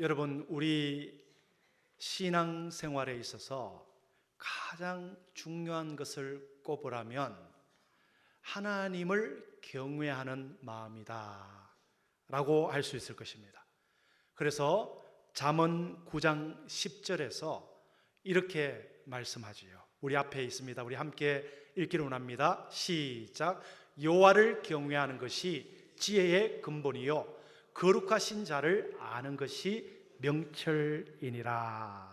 여러분, 우리 신앙생활에 있어서 가장 중요한 것을 꼽으라면 하나님을 경외하는 마음이다 라고 할 수 있을 것입니다. 그래서 잠언 9장 10절에서 이렇게 말씀하지요. 우리 앞에 있습니다. 우리 함께 읽기를 원합니다. 시작. 여호와를 경외하는 것이 지혜의 근본이요 거룩하신 자를 아는 것이 명철이니라.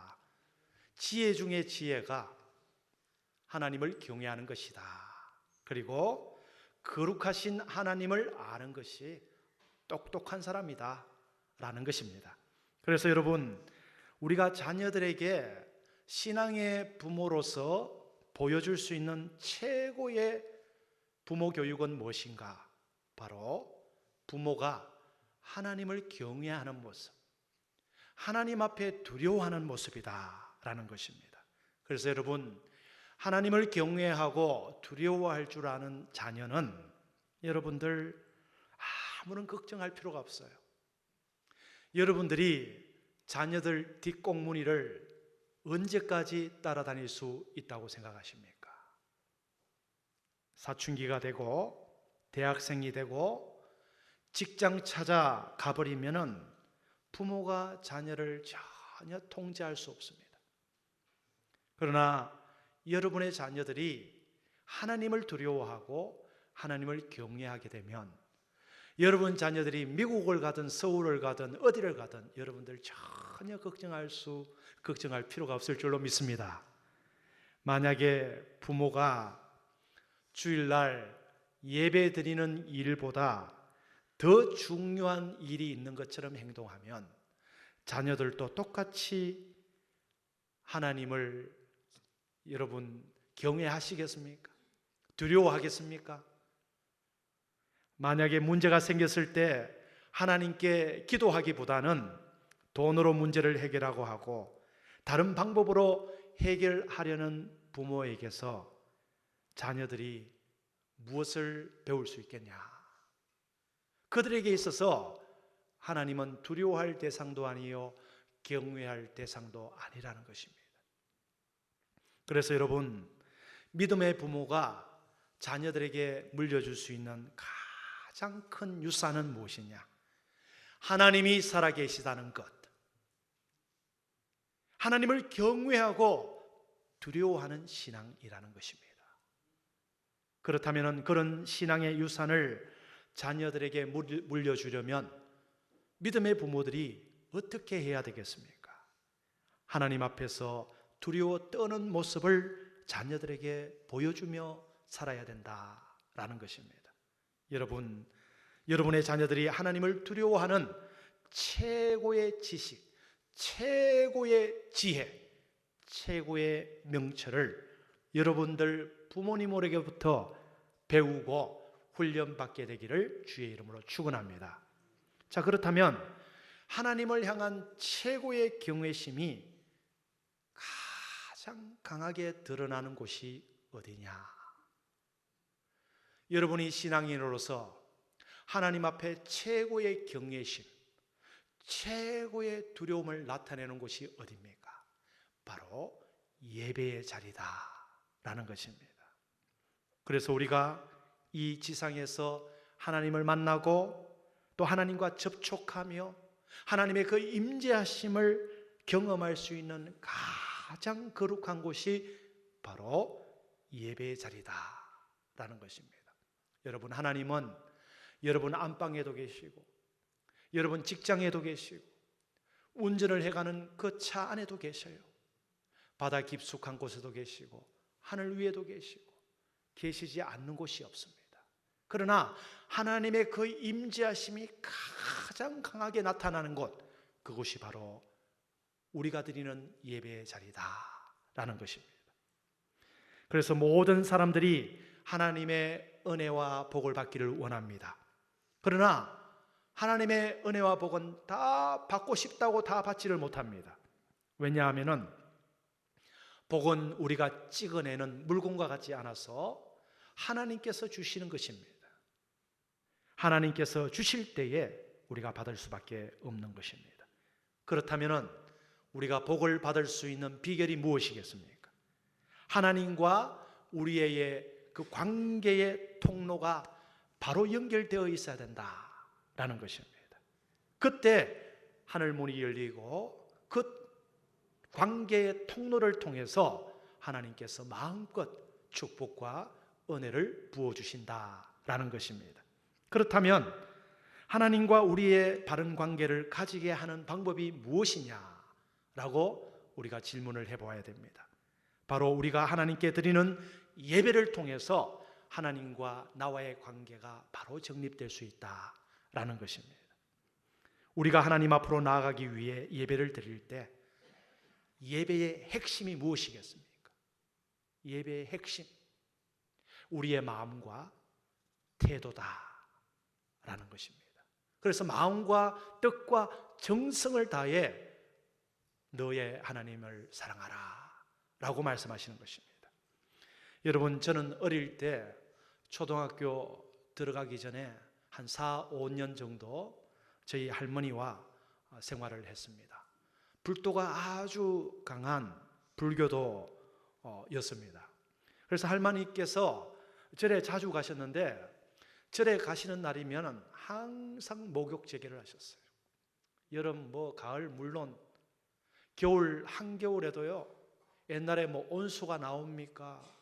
지혜 중에 지혜가 하나님을 경외하는 것이다. 그리고 거룩하신 하나님을 아는 것이 똑똑한 사람이다 라는 것입니다. 그래서 여러분, 우리가 자녀들에게 신앙의 부모로서 보여줄 수 있는 최고의 부모 교육은 무엇인가? 바로 부모가 하나님을 경외하는 모습, 하나님 앞에 두려워하는 모습이다 라는 것입니다. 그래서 여러분, 하나님을 경외하고 두려워할 줄 아는 자녀는 여러분들 아무런 걱정할 필요가 없어요. 여러분들이 자녀들 뒷공무니를 언제까지 따라다닐 수 있다고 생각하십니까? 사춘기가 되고 대학생이 되고 직장 찾아 가버리면은 부모가 자녀를 전혀 통제할 수 없습니다. 그러나 여러분의 자녀들이 하나님을 두려워하고 하나님을 경외하게 되면 여러분 자녀들이 미국을 가든 서울을 가든 어디를 가든 여러분들 전혀 걱정할 필요가 없을 줄로 믿습니다. 만약에 부모가 주일날 예배 드리는 일보다 더 중요한 일이 있는 것처럼 행동하면 자녀들도 똑같이 하나님을 여러분 경외하시겠습니까? 두려워하겠습니까? 만약에 문제가 생겼을 때 하나님께 기도하기보다는 돈으로 문제를 해결하고 하고 다른 방법으로 해결하려는 부모에게서 자녀들이 무엇을 배울 수 있겠냐? 그들에게 있어서 하나님은 두려워할 대상도 아니요 경외할 대상도 아니라는 것입니다. 그래서 여러분, 믿음의 부모가 자녀들에게 물려줄 수 있는 가장 큰 유산은 무엇이냐? 하나님이 살아계시다는 것, 하나님을 경외하고 두려워하는 신앙이라는 것입니다. 그렇다면 그런 신앙의 유산을 자녀들에게 물려주려면 믿음의 부모들이 어떻게 해야 되겠습니까? 하나님 앞에서 두려워 떠는 모습을 자녀들에게 보여주며 살아야 된다라는 것입니다. 여러분, 여러분의 자녀들이 하나님을 두려워하는 최고의 지식, 최고의 지혜, 최고의 명철을 여러분들 부모님에게부터 배우고 훈련받게 되기를 주의 이름으로 축원합니다. 자, 그렇다면 하나님을 향한 최고의 경외심이 가장 강하게 드러나는 곳이 어디냐? 여러분이 신앙인으로서 하나님 앞에 최고의 경외심, 최고의 두려움을 나타내는 곳이 어디입니까? 바로 예배의 자리다라는 것입니다. 그래서 우리가 이 지상에서 하나님을 만나고 또 하나님과 접촉하며 하나님의 그 임재하심을 경험할 수 있는 가장 거룩한 곳이 바로 예배의 자리다라는 것입니다. 여러분, 하나님은 여러분 안방에도 계시고 여러분 직장에도 계시고 운전을 해가는 그 차 안에도 계셔요. 바다 깊숙한 곳에도 계시고 하늘 위에도 계시지 않는 곳이 없습니다. 그러나 하나님의 그 임재하심이 가장 강하게 나타나는 곳, 그곳이 바로 우리가 드리는 예배의 자리다라는 것입니다. 그래서 모든 사람들이 하나님의 은혜와 복을 받기를 원합니다. 그러나 하나님의 은혜와 복은 다 받고 싶다고 다 받지를 못합니다. 왜냐하면 복은 우리가 찍어내는 물건과 같지 않아서 하나님께서 주시는 것입니다. 하나님께서 주실 때에 우리가 받을 수밖에 없는 것입니다. 그렇다면 우리가 복을 받을 수 있는 비결이 무엇이겠습니까? 하나님과 우리의 그 관계의 통로가 바로 연결되어 있어야 된다라는 것입니다. 그때 하늘 문이 열리고 그 관계의 통로를 통해서 하나님께서 마음껏 축복과 은혜를 부어주신다라는 것입니다. 그렇다면 하나님과 우리의 바른 관계를 가지게 하는 방법이 무엇이냐라고 우리가 질문을 해보아야 됩니다. 바로 우리가 하나님께 드리는 예배를 통해서 하나님과 나와의 관계가 바로 정립될 수 있다라는 것입니다. 우리가 하나님 앞으로 나아가기 위해 예배를 드릴 때 예배의 핵심이 무엇이겠습니까? 예배의 핵심, 우리의 마음과 태도다라는 것입니다. 그래서 마음과 뜻과 정성을 다해 너의 하나님을 사랑하라 라고 말씀하시는 것입니다. 여러분, 저는 어릴 때 초등학교 들어가기 전에 한 4, 5년 정도 저희 할머니와 생활을 했습니다. 불도가 아주 강한 불교도였습니다. 그래서 할머니께서 절에 자주 가셨는데 절에 가시는 날이면 항상 목욕 재개를 하셨어요. 여름, 가을 물론 겨울, 한겨울에도요. 옛날에 온수가 나옵니까?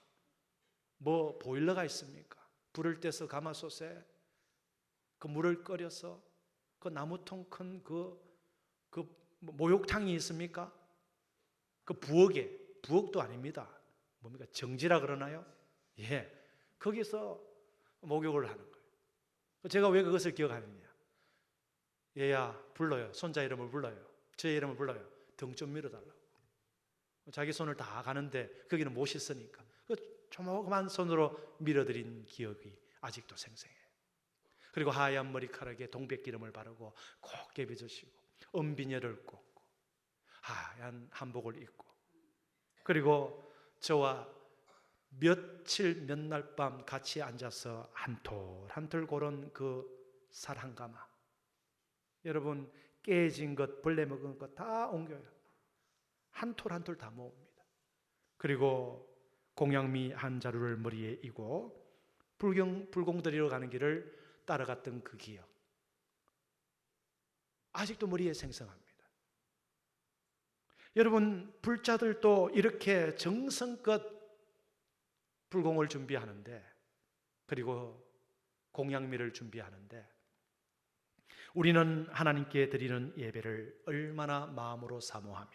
보일러가 있습니까? 불을 떼서 가마솥에 그 물을 끓여서 그 나무통 큰 그 목욕탕이 있습니까? 그 부엌도 아닙니다. 뭡니까? 정지라 그러나요? 예, 거기서 목욕을 하는 거예요. 제가 왜 그것을 기억하느냐? 얘야 불러요. 손자 이름을 불러요. 제 이름을 불러요. 등 좀 밀어달라고. 자기 손을 다 가는데 거기는 못 씻으니까 그 조그만 손으로 밀어드린 기억이 아직도 생생해요. 그리고 하얀 머리카락에 동백기름을 바르고 곱게 빚으시고 은비녀를 꽂고 하얀 한복을 입고, 그리고 저와 며칠 몇 날 밤 같이 앉아서 한톨 한톨 고른 그 살 한 가마, 여러분 깨진 것, 벌레 먹은 것 다 옮겨요. 한톨 한톨 다 모읍니다. 그리고 공양미 한 자루를 머리에 이고 불공 드리러 가는 길을 따라갔던 그 기억, 아직도 머리에 생생합니다. 여러분, 불자들도 이렇게 정성껏 불공을 준비하는데, 그리고 공양미를 준비하는데, 우리는 하나님께 드리는 예배를 얼마나 마음으로 사모하며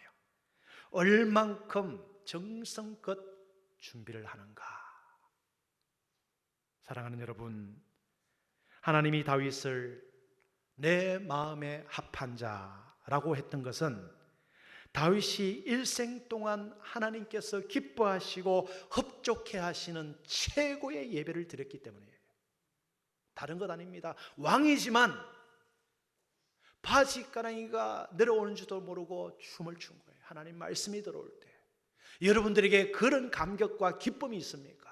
얼만큼 정성껏 준비를 하는가. 사랑하는 여러분, 하나님이 다윗을 내 마음에 합한 자라고 했던 것은 다윗이 일생 동안 하나님께서 기뻐하시고 흡족해 하시는 최고의 예배를 드렸기 때문이에요. 다른 것 아닙니다. 왕이지만 바짓가랑이가 내려오는 줄도 모르고 춤을 춘 거예요. 하나님 말씀이 들어올 때. 여러분들에게 그런 감격과 기쁨이 있습니까?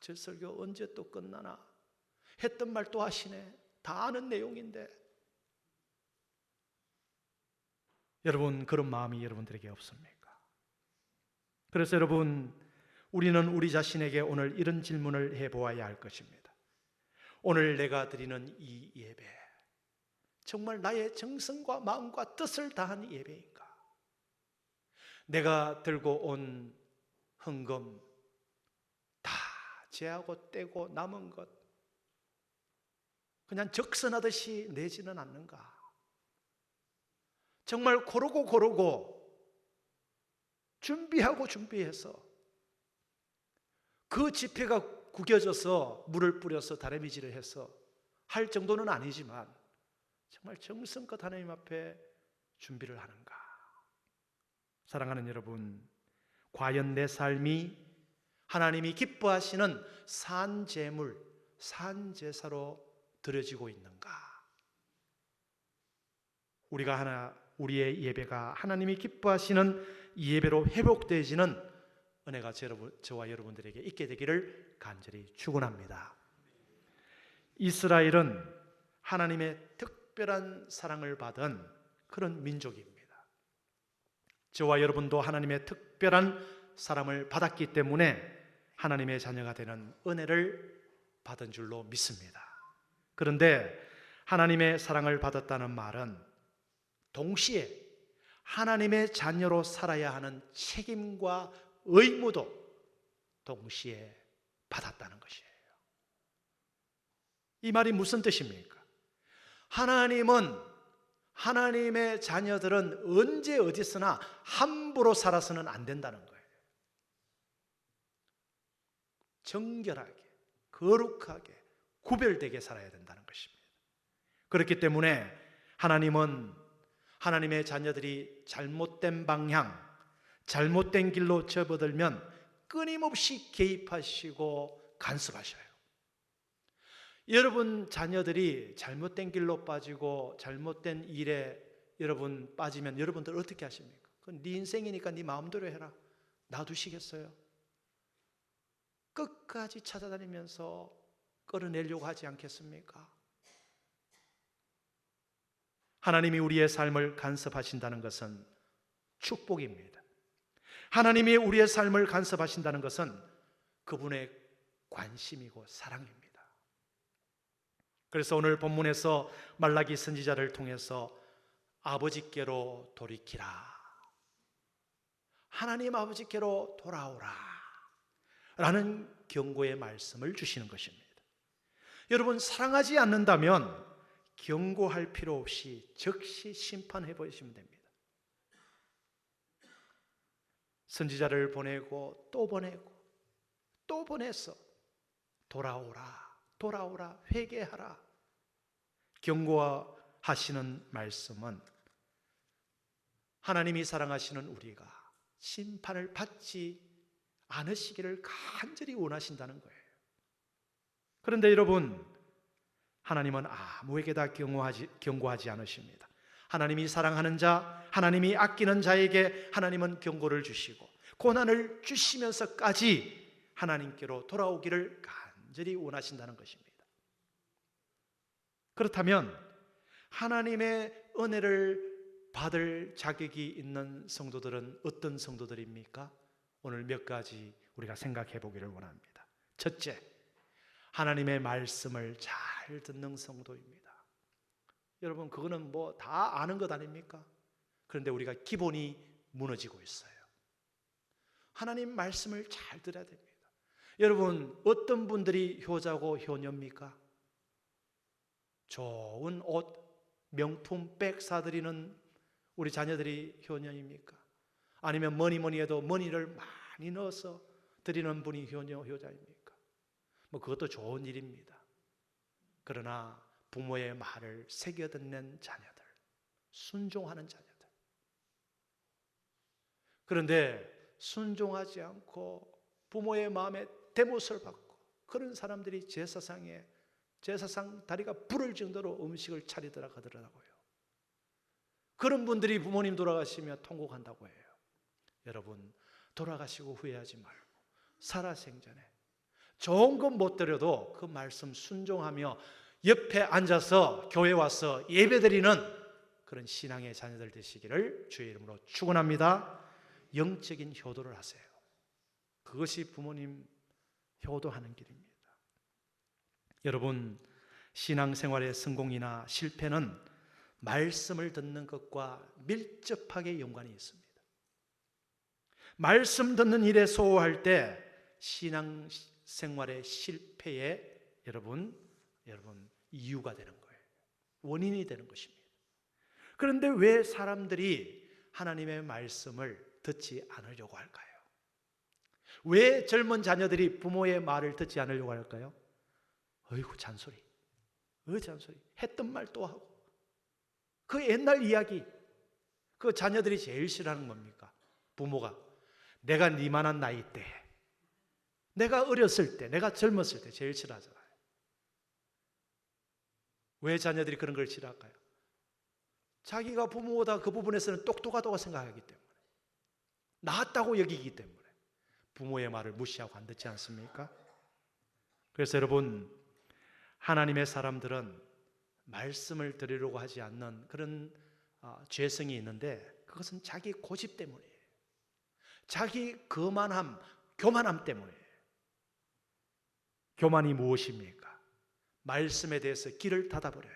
저 설교 언제 또 끝나나? 했던 말 또 하시네. 다 아는 내용인데. 여러분, 그런 마음이 여러분들에게 없습니까? 그래서 여러분, 우리는 우리 자신에게 오늘 이런 질문을 해보아야 할 것입니다. 오늘 내가 드리는 이 예배, 정말 나의 정성과 마음과 뜻을 다한 예배인가? 내가 들고 온 헌금 다 제하고 떼고 남은 것 그냥 적선하듯이 내지는 않는가? 정말 고르고 준비해서 그 지폐가 구겨져서 물을 뿌려서 다래미질을 해서 할 정도는 아니지만 정말 정성껏 하나님 앞에 준비를 하는가? 사랑하는 여러분, 과연 내 삶이 하나님이 기뻐하시는 산제물, 산제사로 드려지고 있는가? 우리의 예배가 하나님이 기뻐하시는 예배로 회복되어지는 은혜가 저와 여러분들에게 있게 되기를 간절히 축원합니다. 이스라엘은 하나님의 특별한 사랑을 받은 그런 민족입니다. 저와 여러분도 하나님의 특별한 사랑을 받았기 때문에 하나님의 자녀가 되는 은혜를 받은 줄로 믿습니다. 그런데 하나님의 사랑을 받았다는 말은 동시에 하나님의 자녀로 살아야 하는 책임과 의무도 동시에 받았다는 것이에요. 이 말이 무슨 뜻입니까? 하나님은, 하나님의 자녀들은 언제 어디서나 함부로 살아서는 안 된다는 거예요. 정결하게, 거룩하게, 구별되게 살아야 된다는 것입니다. 그렇기 때문에 하나님은 하나님의 자녀들이 잘못된 방향, 잘못된 길로 접어들면 끊임없이 개입하시고 간섭하셔요. 여러분 자녀들이 잘못된 길로 빠지고 잘못된 일에 여러분 빠지면 여러분들 어떻게 하십니까? 그건 네 인생이니까 네 마음대로 해라. 놔두시겠어요? 끝까지 찾아다니면서 끌어내려고 하지 않겠습니까? 하나님이 우리의 삶을 간섭하신다는 것은 축복입니다. 하나님이 우리의 삶을 간섭하신다는 것은 그분의 관심이고 사랑입니다. 그래서 오늘 본문에서 말라기 선지자를 통해서 아버지께로 돌이키라, 하나님 아버지께로 돌아오라 라는 경고의 말씀을 주시는 것입니다. 여러분, 사랑하지 않는다면 경고할 필요 없이 즉시 심판해 버리시면 됩니다. 선지자를 보내고 또 보내고 또 보내서 돌아오라, 돌아오라, 회개하라 경고하시는 말씀은 하나님이 사랑하시는 우리가 심판을 받지 않으시기를 간절히 원하신다는 거예요. 그런데 여러분, 하나님은 아무에게 다 경고하지 않으십니다. 하나님이 사랑하는 자, 하나님이 아끼는 자에게 하나님은 경고를 주시고 고난을 주시면서까지 하나님께로 돌아오기를 간절히 원하신다는 것입니다. 그렇다면 하나님의 은혜를 받을 자격이 있는 성도들은 어떤 성도들입니까? 오늘 몇 가지 우리가 생각해 보기를 원합니다. 첫째, 하나님의 말씀을 잘 듣는 성도입니다. 여러분, 그거는 뭐 다 아는 것 아닙니까? 그런데 우리가 기본이 무너지고 있어요. 하나님 말씀을 잘 들어야 됩니다. 여러분, 어떤 분들이 효자고 효녀입니까? 좋은 옷, 명품 백 사들이는 우리 자녀들이 효녀입니까? 아니면 뭐니 해도 머니를 많이 넣어서 드리는 분이 효자입니까? 뭐 그것도 좋은 일입니다. 그러나 부모의 말을 새겨듣는 자녀들, 순종하는 자녀들, 그런데 순종하지 않고 부모의 마음에 대못을 받고 그런 사람들이 제사상 다리가 부를 정도로 음식을 차리더라 하더라고요. 그런 분들이 부모님 돌아가시며 통곡한다고 해요. 여러분, 돌아가시고 후회하지 말고 살아생전에 좋은 것 못 드려도 그 말씀 순종하며 옆에 앉아서 교회 와서 예배드리는 그런 신앙의 자녀들 되시기를 주의 이름으로 축원합니다. 영적인 효도를 하세요. 그것이 부모님 효도하는 길입니다. 여러분, 신앙생활의 성공이나 실패는 말씀을 듣는 것과 밀접하게 연관이 있습니다. 말씀 듣는 일에 소홀할 때 신앙생활의 실패에 여러분 이유가 되는 거예요. 원인이 되는 것입니다. 그런데 왜 사람들이 하나님의 말씀을 듣지 않으려고 할까요? 왜 젊은 자녀들이 부모의 말을 듣지 않으려고 할까요? 어이구, 잔소리. 잔소리. 했던 말 또 하고. 그 옛날 이야기. 그 자녀들이 제일 싫어하는 겁니까? 부모가 내가 니만한 나이 때, 내가 어렸을 때, 내가 젊었을 때 제일 싫어하잖아요. 왜 자녀들이 그런 걸 싫어할까요? 자기가 부모보다 그 부분에서는 똑똑하다고 생각하기 때문에, 낫다고 여기기 때문에 부모의 말을 무시하고 안 듣지 않습니까? 그래서 여러분, 하나님의 사람들은 말씀을 들으려고 하지 않는 그런 죄성이 있는데 그것은 자기 고집 때문이에요. 자기 거만함, 교만함 때문이에요. 교만이 무엇입니까? 말씀에 대해서 길을 닫아버려요.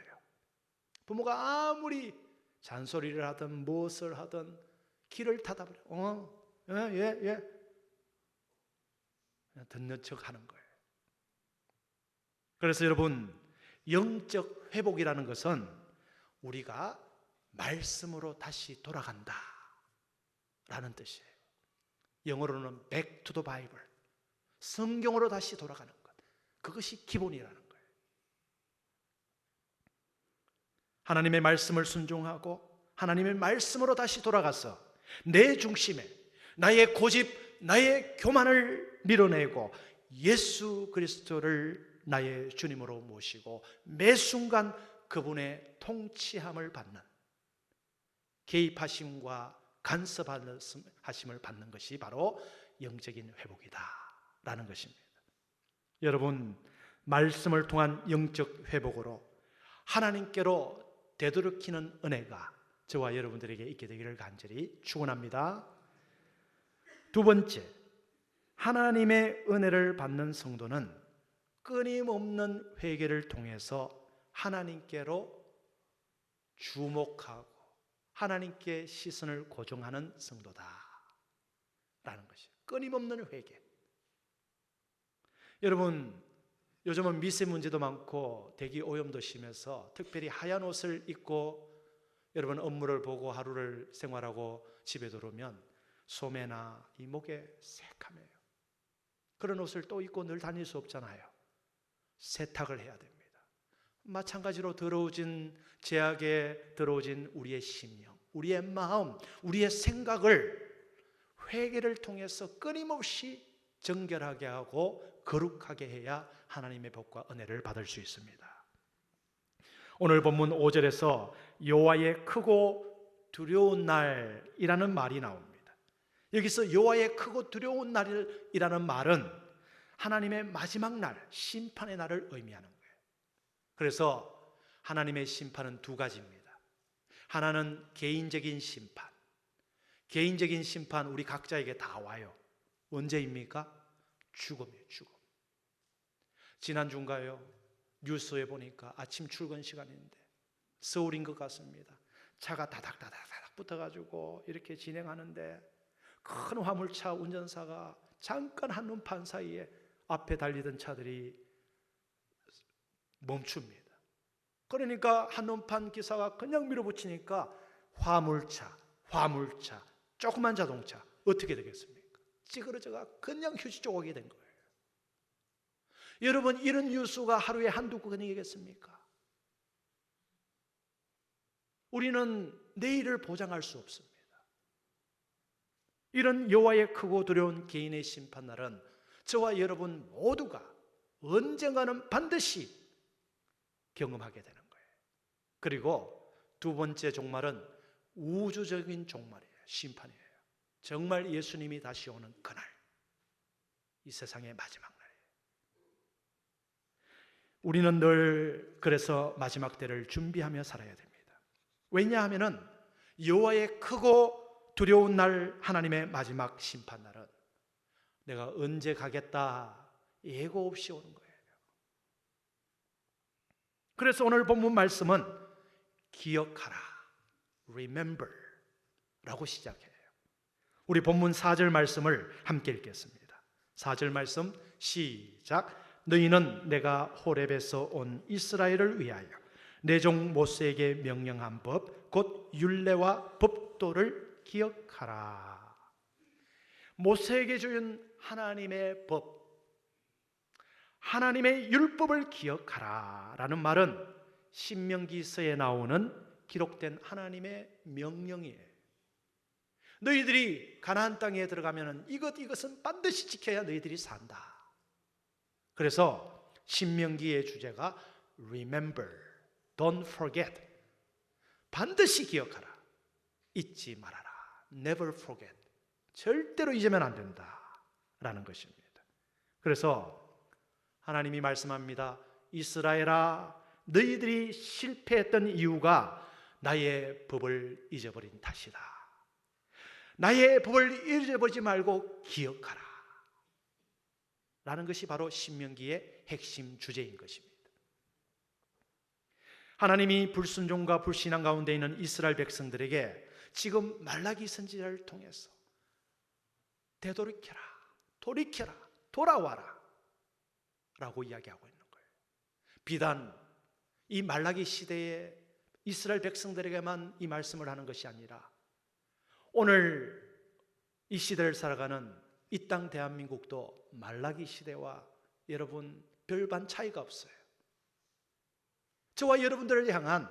부모가 아무리 잔소리를 하든 무엇을 하든 길을 닫아버려요. 예. 듣는 척 하는 거예요. 그래서 여러분, 영적 회복이라는 것은 우리가 말씀으로 다시 돌아간다 라는 뜻이에요. 영어로는 back to the Bible, 성경으로 다시 돌아가는 것, 그것이 기본이라는 거예요. 하나님의 말씀을 순종하고 하나님의 말씀으로 다시 돌아가서 내 중심에 나의 고집, 나의 교만을 밀어내고 예수 그리스도를 나의 주님으로 모시고 매 순간 그분의 통치함을 받는, 개입하심과 간섭하심을 받는 것이 바로 영적인 회복이다 라는 것입니다. 여러분, 말씀을 통한 영적 회복으로 하나님께로 되돌이키는 은혜가 저와 여러분들에게 있게 되기를 간절히 축원합니다. 두 번째, 하나님의 은혜를 받는 성도는 끊임없는 회개를 통해서 하나님께로 주목하고 하나님께 시선을 고정하는 성도다 라는 것이에요. 끊임없는 회개. 여러분, 요즘은 미세먼지도 많고 대기 오염도 심해서 특별히 하얀 옷을 입고 여러분 업무를 보고 하루를 생활하고 집에 들어오면 소매나 이 목에 새카매요. 그런 옷을 또 입고 늘 다닐 수 없잖아요. 세탁을 해야 됩니다. 마찬가지로 더러워진 죄악에 더러워진 우리의 심령, 우리의 마음, 우리의 생각을 회개를 통해서 끊임없이 정결하게 하고 거룩하게 해야 하나님의 복과 은혜를 받을 수 있습니다. 오늘 본문 5절에서 여호와의 크고 두려운 날이라는 말이 나옵니다. 여기서 여호와의 크고 두려운 날이라는 말은 하나님의 마지막 날, 심판의 날을 의미하는 거예요. 그래서 하나님의 심판은 두 가지입니다. 하나는 개인적인 심판. 개인적인 심판 우리 각자에게 다 와요. 언제입니까? 죽음이에요, 죽음. 지난주인가요? 뉴스에 보니까 아침 출근 시간인데 서울인 것 같습니다. 차가 다닥다닥 붙어가지고 이렇게 진행하는데 큰 화물차 운전사가 잠깐 한눈판 사이에 앞에 달리던 차들이 멈춥니다. 그러니까 한눈판 기사가 그냥 밀어붙이니까 화물차, 조그만 자동차 어떻게 되겠습니까? 찌그러져가 그냥 휴지 조각이 된 거예요. 여러분, 이런 뉴스가 하루에 한두 건이겠습니까? 우리는 내일을 보장할 수 없습니다. 이런 여호와의 크고 두려운 개인의 심판날은 저와 여러분 모두가 언젠가는 반드시 경험하게 되는 거예요. 그리고 두 번째 종말은 우주적인 종말이에요. 심판이에요. 정말 예수님이 다시 오는 그날, 이 세상의 마지막 날이에요. 우리는 늘 그래서 마지막 때를 준비하며 살아야 됩니다. 왜냐하면은 여호와의 크고 두려운 날, 하나님의 마지막 심판 날은 내가 언제 가겠다 예고 없이 오는 거예요. 그래서 오늘 본문 말씀은 기억하라, remember 라고 시작해요. 우리 본문 4절 말씀을 함께 읽겠습니다. 4절 말씀 시작. 너희는 내가 호렙에서 온 이스라엘을 위하여 내 종 모세에게 명령한 법 곧 율례와 법도를 기억하라. 모세에게 주신 하나님의 법, 하나님의 율법을 기억하라 라는 말은 신명기서에 나오는 기록된 하나님의 명령이에요. 너희들이 가나안 땅에 들어가면 이것은 반드시 지켜야 너희들이 산다. 그래서 신명기의 주제가 remember, don't forget, 반드시 기억하라, 잊지 말아라, never forget, 절대로 잊으면 안 된다 라는 것입니다. 그래서 하나님이 말씀합니다. 이스라엘아, 너희들이 실패했던 이유가 나의 법을 잊어버린 탓이다. 나의 법을 잊어버리지 말고 기억하라. 라는 것이 바로 신명기의 핵심 주제인 것입니다. 하나님이 불순종과 불신앙 가운데 있는 이스라엘 백성들에게 지금 말라기 선지자를 통해서 되돌이켜라, 돌이켜라, 돌아와라 라고 이야기하고 있는 거예요. 비단 이 말라기 시대에 이스라엘 백성들에게만 이 말씀을 하는 것이 아니라 오늘 이 시대를 살아가는 이 땅 대한민국도 말라기 시대와 여러분 별반 차이가 없어요. 저와 여러분들을 향한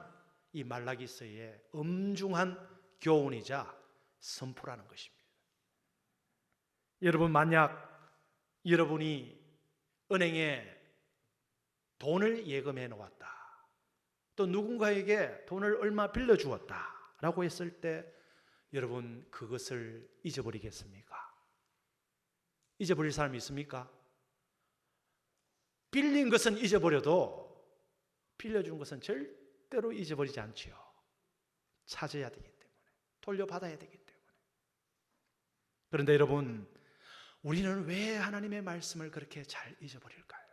이 말라기서의 엄중한 교훈이자 선포라는 것입니다. 여러분, 만약 여러분이 은행에 돈을 예금해 놓았다, 또 누군가에게 돈을 얼마 빌려주었다 라고 했을 때 여러분 그것을 잊어버리겠습니까? 잊어버릴 사람이 있습니까? 빌린 것은 잊어버려도 빌려준 것은 절대로 잊어버리지 않지요. 찾아야 되기 때문에, 돌려받아야 되기 때문에. 그런데 여러분, 우리는 왜 하나님의 말씀을 그렇게 잘 잊어버릴까요?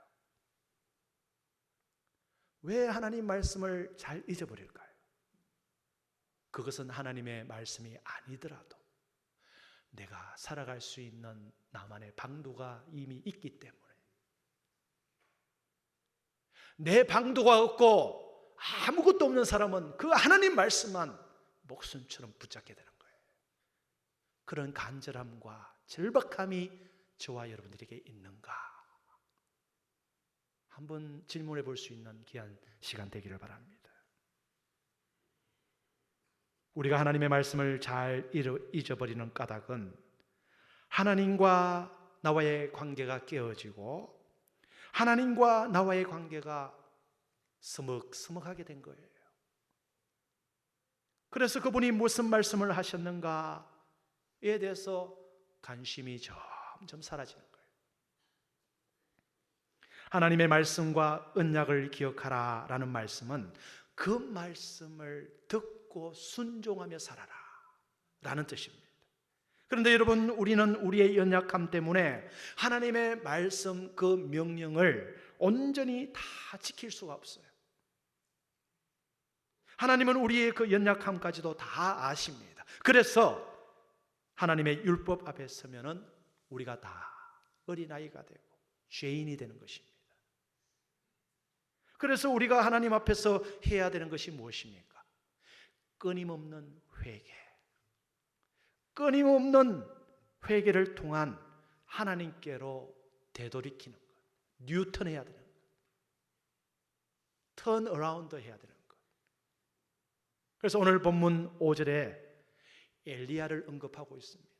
왜 하나님 말씀을 잘 잊어버릴까요? 그것은 하나님의 말씀이 아니더라도 내가 살아갈 수 있는 나만의 방도가 이미 있기 때문에, 내 방도가 없고 아무것도 없는 사람은 그 하나님 말씀만 목숨처럼 붙잡게 되는 거예요. 그런 간절함과 절박함이 저와 여러분들에게 있는가? 한번 질문해 볼 수 있는 귀한 시간 되기를 바랍니다. 우리가 하나님의 말씀을 잘 잊어버리는 까닭은 하나님과 나와의 관계가 깨어지고 하나님과 나와의 관계가 서먹서먹하게 된 거예요. 그래서 그분이 무슨 말씀을 하셨는가에 대해서 관심이 점점 사라지는 거예요. 하나님의 말씀과 언약을 기억하라 라는 말씀은 그 말씀을 듣고 순종하며 살아라 라는 뜻입니다. 그런데 여러분, 우리는 우리의 연약함 때문에 하나님의 말씀 그 명령을 온전히 다 지킬 수가 없어요. 하나님은 우리의 그 연약함까지도 다 아십니다. 그래서 하나님의 율법 앞에 서면은 우리가 다 어린아이가 되고 죄인이 되는 것입니다. 그래서 우리가 하나님 앞에서 해야 되는 것이 무엇입니까? 끊임없는 회개, 끊임없는 회개를 통한 하나님께로 되돌이키는 것, 뉴턴해야 되는 것, 턴 어라운드 해야 되는 것. 그래서 오늘 본문 5절에 엘리야를 언급하고 있습니다.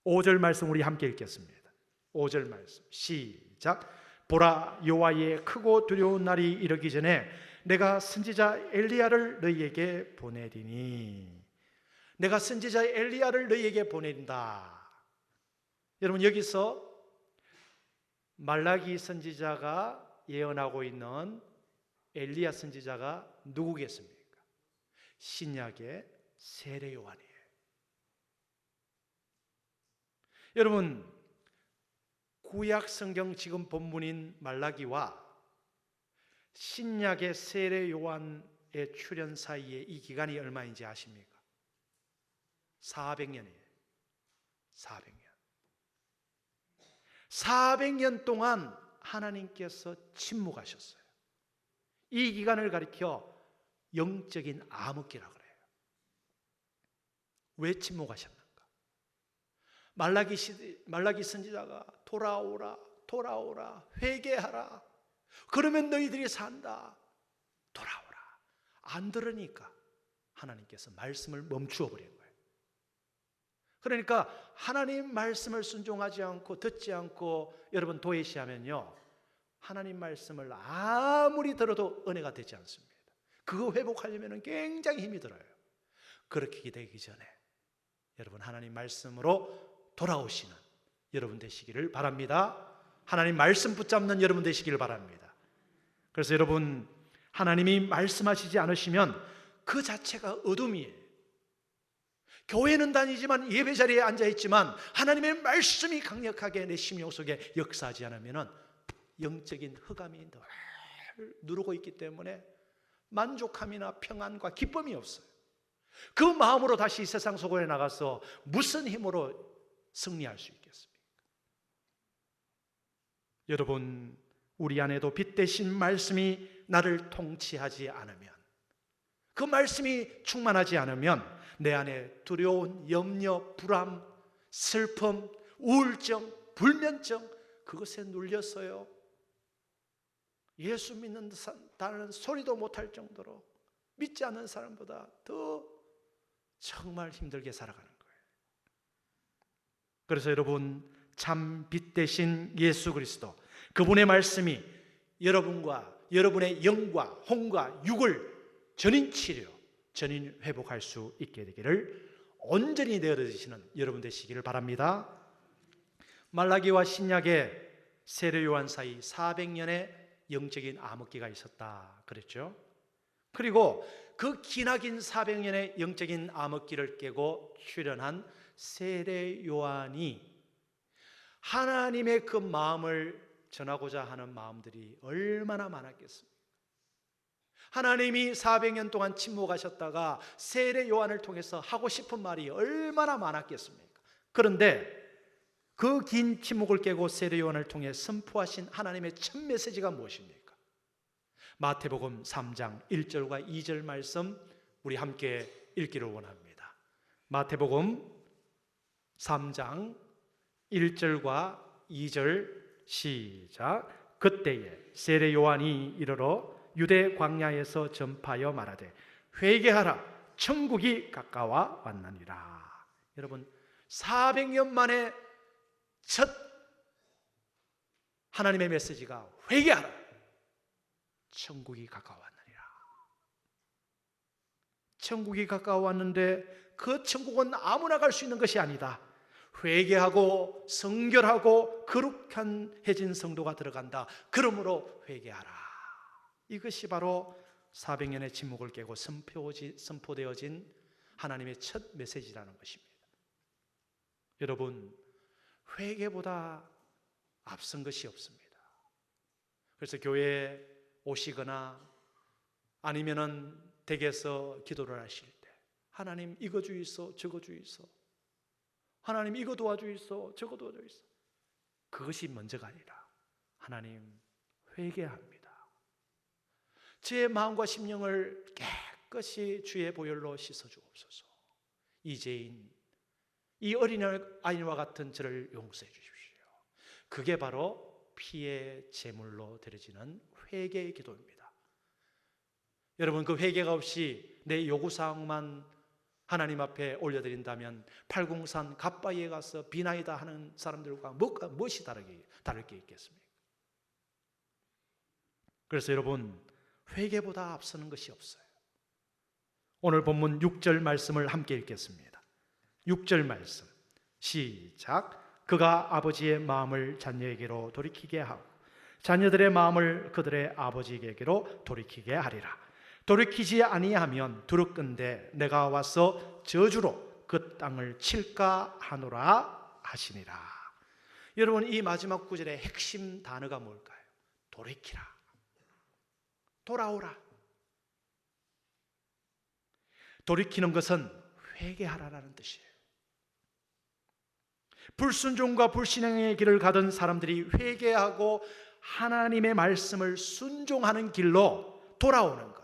5절 말씀 우리 함께 읽겠습니다. 5절 말씀 시작. 보라, 여호와의 크고 두려운 날이 이르기 전에 내가 선지자 엘리야를 너희에게 보내리니. 내가 선지자 엘리야를 너희에게 보낸다. 여러분, 여기서 말라기 선지자가 예언하고 있는 엘리야 선지자가 누구겠습니까? 신약의 세례 요한이에요. 여러분, 구약 성경 지금 본문인 말라기와 신약의 세례 요한의 출현 사이에 이 기간이 얼마인지 아십니까? 400년이에요. 400년. 400년 동안 하나님께서 침묵하셨어요. 이 기간을 가리켜 영적인 암흑기라고 그래요. 왜 침묵하셨는가? 말라기 선지자가 돌아오라, 돌아오라, 회개하라. 그러면 너희들이 산다. 돌아오라. 안 들으니까 하나님께서 말씀을 멈추어 버린 거예요. 그러니까 하나님 말씀을 순종하지 않고 듣지 않고 여러분 도외시하면요, 하나님 말씀을 아무리 들어도 은혜가 되지 않습니다. 그거 회복하려면 굉장히 힘이 들어요. 그렇게 되기 전에 여러분 하나님 말씀으로 돌아오시는 여러분 되시기를 바랍니다. 하나님 말씀 붙잡는 여러분 되시기를 바랍니다. 그래서 여러분, 하나님이 말씀하시지 않으시면 그 자체가 어둠이에요. 교회는 다니지만 예배 자리에 앉아있지만 하나님의 말씀이 강력하게 내 심령 속에 역사하지 않으면 영적인 흑암이 늘 누르고 있기 때문에 만족함이나 평안과 기쁨이 없어요. 그 마음으로 다시 세상 속에 나가서 무슨 힘으로 승리할 수 있겠습니까? 여러분, 우리 안에도 빛 대신 말씀이 나를 통치하지 않으면, 그 말씀이 충만하지 않으면 내 안에 두려운 염려, 불안, 슬픔, 우울증, 불면증, 그것에 눌렸어요. 예수 믿는다는 소리도 못할 정도로 믿지 않는 사람보다 더 정말 힘들게 살아가는 거예요. 그래서 여러분, 참 빛 대신 예수 그리스도, 그분의 말씀이 여러분과 여러분의 영과 혼과 육을 전인 치료, 전인 회복할 수 있게 되기를 온전히 내어드시는 여러분 되시기를 바랍니다. 말라기와 신약의 세례 요한 사이 400년의 영적인 암흑기가 있었다 그랬죠. 그리고 그 기나긴 400년의 영적인 암흑기를 깨고 출현한 세례 요한이 하나님의 그 마음을 전하고자 하는 마음들이 얼마나 많았겠습니까? 하나님이 400년 동안 침묵하셨다가 세례 요한을 통해서 하고 싶은 말이 얼마나 많았겠습니까? 그런데 그 긴 침묵을 깨고 세례 요한을 통해 선포하신 하나님의 첫 메시지가 무엇입니까? 마태복음 3장 1절과 2절 말씀 우리 함께 읽기를 원합니다. 마태복음 3장 1절과 2절 시작. 그때에 세례 요한이 이르러 유대 광야에서 전파하여 말하되 회개하라, 천국이 가까워 왔나니라. 여러분, 400년 만에 첫 하나님의 메시지가 회개하라, 천국이 가까워 왔느니라. 천국이 가까워 왔는데 그 천국은 아무나 갈 수 있는 것이 아니다. 회개하고 성결하고 거룩해진 성도가 들어간다. 그러므로 회개하라. 이것이 바로 400년의 침묵을 깨고 선포되어진 하나님의 첫 메시지라는 것입니다. 여러분, 회개보다 앞선 것이 없습니다. 그래서 교회에 오시거나 아니면은 댁에서 기도를 하실 때 하나님 이거 주이소, 저거 주이소, 하나님 이거 도와주이소, 저거 도와주이소, 그것이 먼저가 아니라 하나님 회개합니다. 제 마음과 심령을 깨끗이 주의 보혈로 씻어주옵소서. 이제인 이 어린아이와 같은 저를 용서해 주십시오. 그게 바로 피의 제물로 드려지는 회개의 기도입니다. 여러분, 그 회개가 없이 내 요구사항만 하나님 앞에 올려드린다면 팔공산 갓바위에 가서 비나이다 하는 사람들과 무엇이 다를 게 있겠습니까? 그래서 여러분, 회개보다 앞서는 것이 없어요. 오늘 본문 6절 말씀을 함께 읽겠습니다. 6절 말씀 시작. 그가 아버지의 마음을 자녀에게로 돌이키게 하고 자녀들의 마음을 그들의 아버지에게로 돌이키게 하리라. 돌이키지 아니하면 두렵건대 내가 와서 저주로 그 땅을 칠까 하노라 하시니라. 여러분, 이 마지막 구절의 핵심 단어가 뭘까요? 돌이키라, 돌아오라. 돌이키는 것은 회개하라라는 뜻이에요. 불순종과 불신앙의 길을 가던 사람들이 회개하고 하나님의 말씀을 순종하는 길로 돌아오는 것,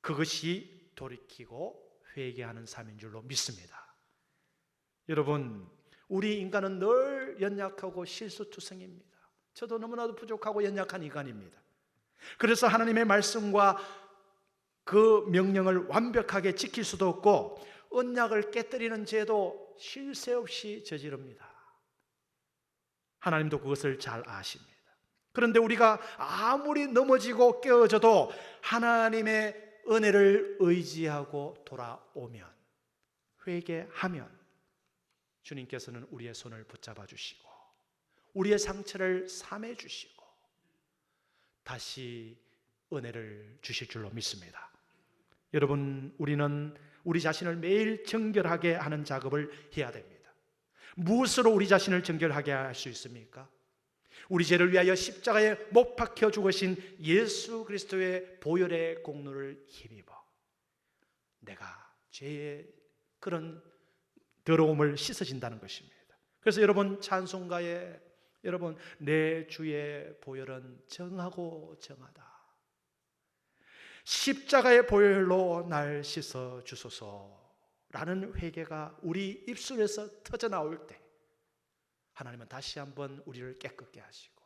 그것이 돌이키고 회개하는 삶인 줄로 믿습니다. 여러분, 우리 인간은 늘 연약하고 실수투성입니다. 저도 너무나도 부족하고 연약한 인간입니다. 그래서 하나님의 말씀과 그 명령을 완벽하게 지킬 수도 없고 언약을 깨뜨리는 죄도 쉴 새 없이 저지릅니다. 하나님도 그것을 잘 아십니다. 그런데 우리가 아무리 넘어지고 깨어져도 하나님의 은혜를 의지하고 돌아오면, 회개하면 주님께서는 우리의 손을 붙잡아 주시고 우리의 상처를 삼해 주시고 다시 은혜를 주실 줄로 믿습니다. 여러분, 우리는 우리 자신을 매일 정결하게 하는 작업을 해야 됩니다. 무엇으로 우리 자신을 정결하게 할 수 있습니까? 우리 죄를 위하여 십자가에 못 박혀 죽으신 예수 그리스도의 보혈의 공로를 힘입어 내가 죄의 그런 더러움을 씻어진다는 것입니다. 그래서 여러분, 찬송가에 여러분, 내 주의 보혈은 정하고 정하다, 십자가의 보혈로 날 씻어 주소서라는 회개가 우리 입술에서 터져 나올 때 하나님은 다시 한번 우리를 깨끗게 하시고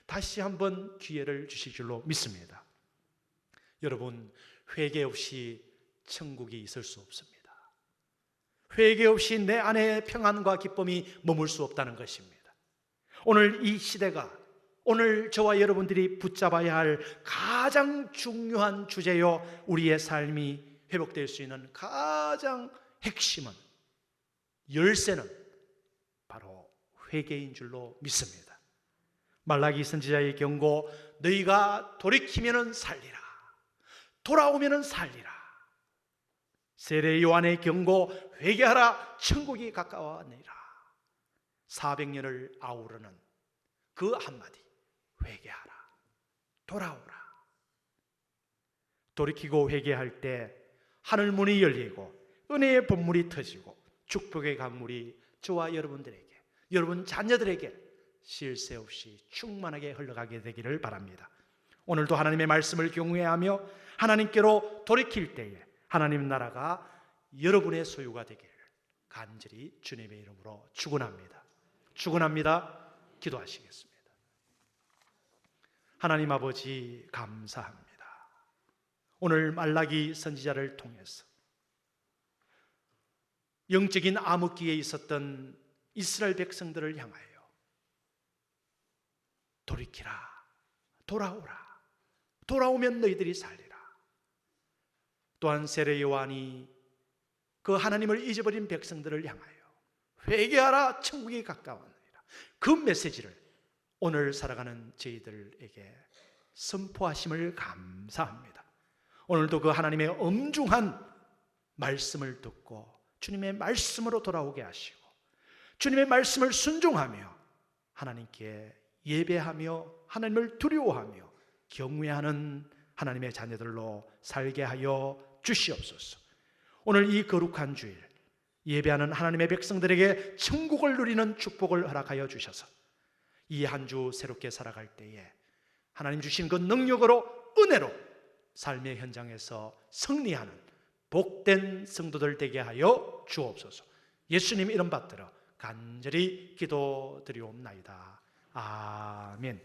다시 한번 기회를 주실 줄로 믿습니다. 여러분, 회개 없이 천국이 있을 수 없습니다. 회개 없이 내 안에 평안과 기쁨이 머물 수 없다는 것입니다. 오늘 이 시대가, 오늘 저와 여러분들이 붙잡아야 할 가장 중요한 주제요, 우리의 삶이 회복될 수 있는 가장 핵심은, 열쇠는 바로 회개인 줄로 믿습니다. 말라기 선지자의 경고, 너희가 돌이키면은 살리라, 돌아오면은 살리라. 세례 요한의 경고, 회개하라, 천국이 가까워하니라. 400년을 아우르는 그 한마디, 회개하라, 돌아오라. 돌이키고 회개할 때 하늘 문이 열리고 은혜의 본물이 터지고 축복의 강물이 저와 여러분들에게, 여러분 자녀들에게 쉴 새 없이 충만하게 흘러가게 되기를 바랍니다. 오늘도 하나님의 말씀을 경외하며 하나님께로 돌이킬 때에 하나님 나라가 여러분의 소유가 되기를 간절히 주님의 이름으로 축원합니다. 축원합니다. 기도하시겠습니다. 하나님 아버지, 감사합니다. 오늘 말라기 선지자를 통해서 영적인 암흑기에 있었던 이스라엘 백성들을 향하여 돌이키라, 돌아오라, 돌아오면 너희들이 살리라. 또한 세례 요한이 그 하나님을 잊어버린 백성들을 향하여 회개하라, 천국이 가까워하니라. 그 메시지를 오늘 살아가는 저희들에게 선포하심을 감사합니다. 오늘도 그 하나님의 엄중한 말씀을 듣고 주님의 말씀으로 돌아오게 하시고 주님의 말씀을 순종하며 하나님께 예배하며 하나님을 두려워하며 경외하는 하나님의 자녀들로 살게 하여 주시옵소서. 오늘 이 거룩한 주일 예배하는 하나님의 백성들에게 천국을 누리는 축복을 허락하여 주셔서 이 한 주 새롭게 살아갈 때에 하나님 주신 그 능력으로, 은혜로 삶의 현장에서 승리하는 복된 성도들 되게 하여 주옵소서. 예수님 이름 받들어 간절히 기도드리옵나이다. 아멘.